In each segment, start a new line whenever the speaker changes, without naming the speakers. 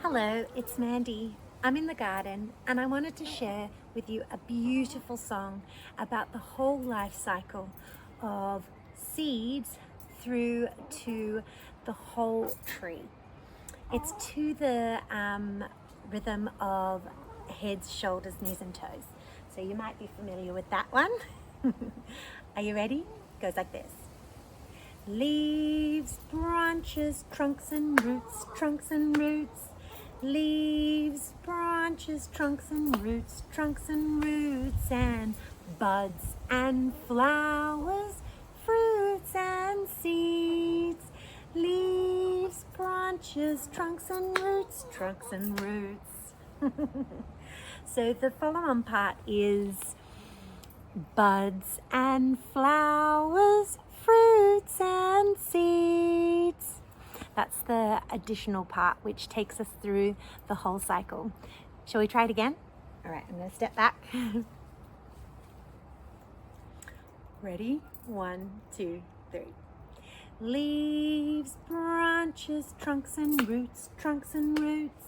Hello, it's Mandy. I'm in the garden and I wanted to share with you a beautiful song about the whole life cycle of seeds through to the whole tree. It's to the rhythm of heads, shoulders, knees and toes. So you might be familiar with that one. Are you ready? It goes like this. Leaves, branches, trunks and roots, trunks and roots. Leaves, branches, trunks and roots, trunks and roots, and buds and flowers, fruits and seeds. Leaves, branches, trunks and roots, trunks and roots. So the follow-on part is buds and flowers, fruits and seeds. That's the additional part which takes us through the whole cycle. Shall we try it again? All right, I'm going to step back. Ready? 1, 2, 3. Leaves, branches, trunks and roots, trunks and roots.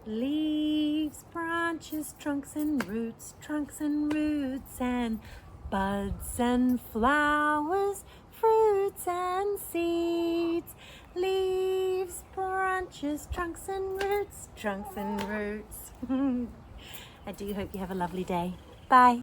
Leaves, branches, trunks and roots, trunks and roots, and buds and flowers, fruits and seeds. Leaves, branches, trunks and roots, trunks and roots. I do hope you have a lovely day. Bye.